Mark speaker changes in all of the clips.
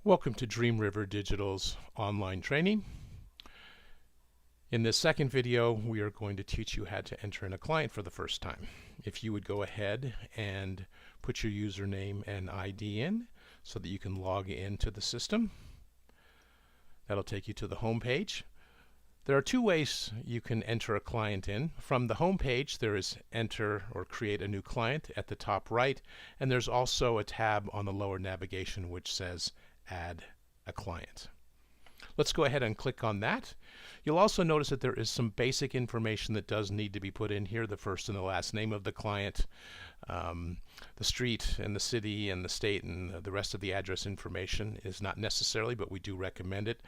Speaker 1: Welcome to Dream River Digital's online training. In this second video, we are going to teach you how to enter in a client for the first time. If you would go ahead and put your username and ID in so that you can log into the system. That'll take you to the home page. There are two ways you can enter a client in. From the home page, there is enter or create a new client at the top right, and there's also a tab on the lower navigation which says add a client. Let's go ahead and click on that. You'll also notice that there is some basic information that does need to be put in here. The first and the last name of the client, the street and the city and the state, and the rest of the address information is not necessarily, but we do recommend it.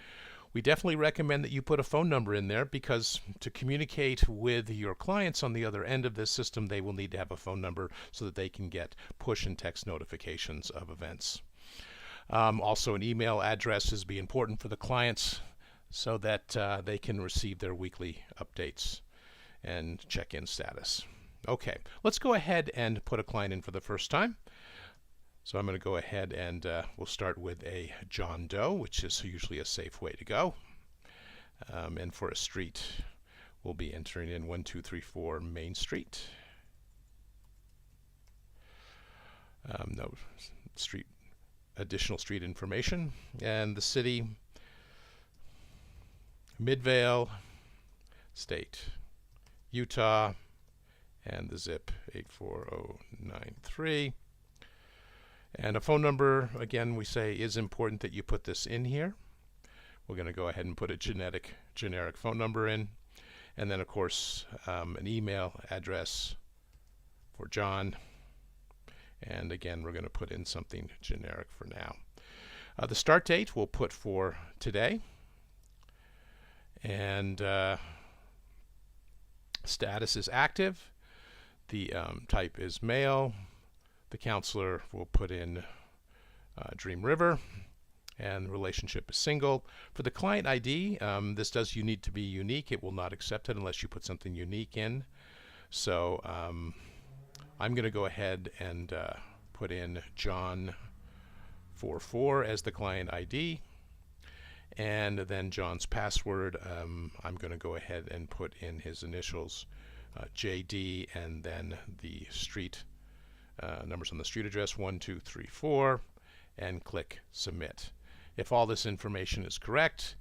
Speaker 1: We definitely recommend that you put a phone number in there, because to communicate with your clients on the other end of this system, they will need to have a phone number so that they can get push and text notifications of events. Also, an email address is important for the clients so that they can receive their weekly updates and check-in status. Okay, let's go ahead and put a client in for the first time. So I'm going to go ahead and we'll start with a John Doe, which is usually a safe way to go. And for a street, we'll be entering in 1234 Main Street. No street. Additional street information, and the city, Midvale, state, Utah, and the zip 84093. And a phone number, again, we say is important that you put this in here. We're going to go ahead and put a generic phone number in, and then of course an email address for John. And again, we're going to put in something generic for now. The start date we'll put for today. And status is active. The type is male. The counselor will put in Dream River. And the relationship is single. For the client ID, this does need to be unique. It will not accept it unless you put something unique in. So I'm going to go ahead and put in John 44 as the client ID, and then John's password. I'm going to go ahead and put in his initials, JD, and then the street numbers on the street address 1234, and click submit. If all this information is correct,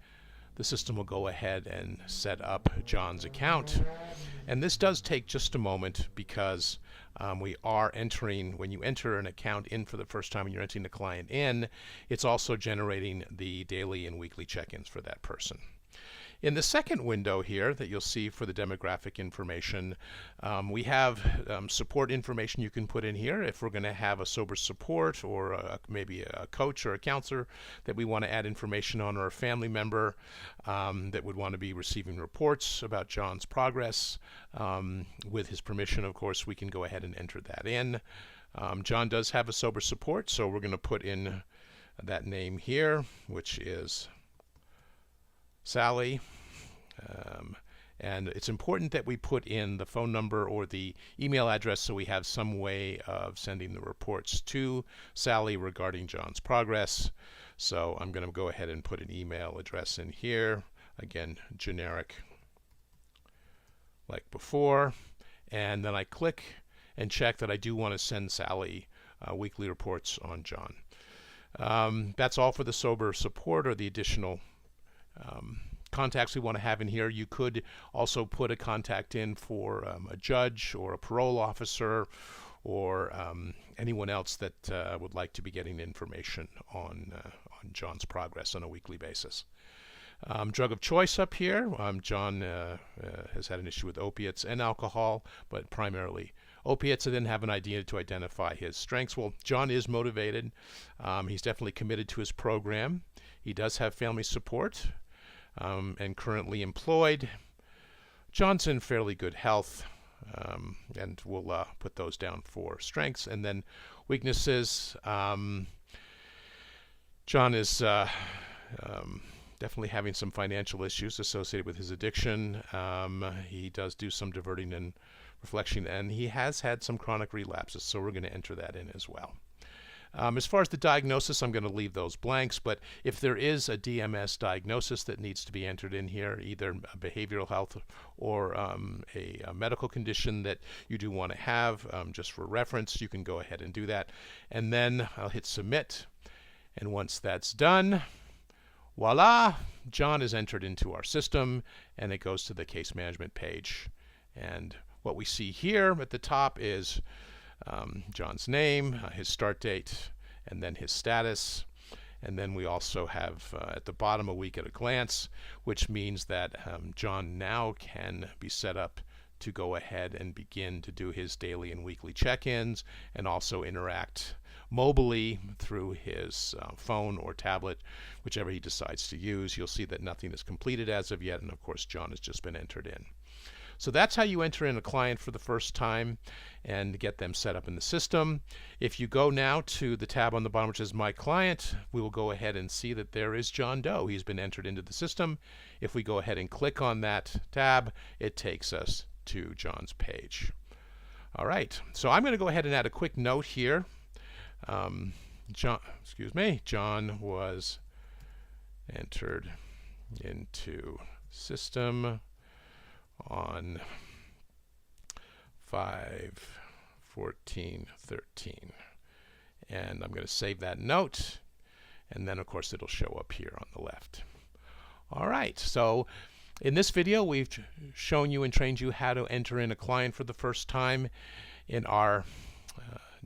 Speaker 1: the system will go ahead and set up John's account. And this does take just a moment, because we are entering, when you enter an account in for the first time and you're entering the client in, it's also generating the daily and weekly check-ins for that person. In the second window here that you'll see for the demographic information, we have support information you can put in here. If we're going to have a sober support, or maybe a coach or a counselor that we want to add information on, or a family member that would want to be receiving reports about John's progress, with his permission, of course, we can go ahead and enter that in. John does have a sober support, so we're going to put in that name here, which is Sally, and it's important that we put in the phone number or the email address so we have some way of sending the reports to Sally regarding John's progress. So I'm going to go ahead and put an email address in here, again generic like before, and then I click and check that I do want to send Sally weekly reports on John. That's all for the sober support or the additional contacts we want to have in here. You could also put a contact in for a judge or a parole officer, or anyone else that would like to be getting information on John's progress on a weekly basis. Drug of choice up here. John has had an issue with opiates and alcohol, but primarily opiates. I didn't have an idea to identify his strengths. Well, John is motivated. He's definitely committed to his program. He does have family support, and currently employed. John's in fairly good health, and we'll put those down for strengths. And then weaknesses. John is definitely having some financial issues associated with his addiction. He does do some diverting and reflection, and he has had some chronic relapses, so we're going to enter that in as well. As far as the diagnosis, I'm going to leave those blanks, but if there is a DMS diagnosis that needs to be entered in here, either behavioral health or a medical condition that you do want to have, just for reference, you can go ahead and do that. And then I'll hit submit, and once that's done, voila, John is entered into our system, and it goes to the case management page. And what we see here at the top is John's name, his start date, and then his status. And then we also have at the bottom a week at a glance, which means that John now can be set up to go ahead and begin to do his daily and weekly check-ins and also interact mobily through his phone or tablet, whichever he decides to use. You'll see that nothing is completed as of yet, and of course John has just been entered in. So that's how you enter in a client for the first time and get them set up in the system. If you go now to the tab on the bottom which says My Client, we will go ahead and see that there is John Doe. He's been entered into the system. If we go ahead and click on that tab, it takes us to John's page. All right, so I'm going to go ahead and add a quick note here. John was entered into system on 5/14/13, and I'm going to save that note, and then of course it'll show up here on the left. All right, so in this video we've shown you and trained you how to enter in a client for the first time. In our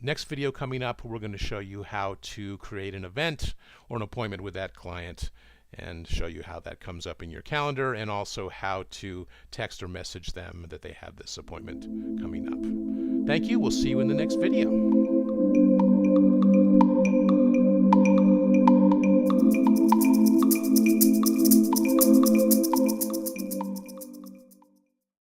Speaker 1: next video coming up, we're going to show you how to create an event or an appointment with that client and show you how that comes up in your calendar, and also how to text or message them that they have this appointment coming up. Thank you. We'll see you in the next video.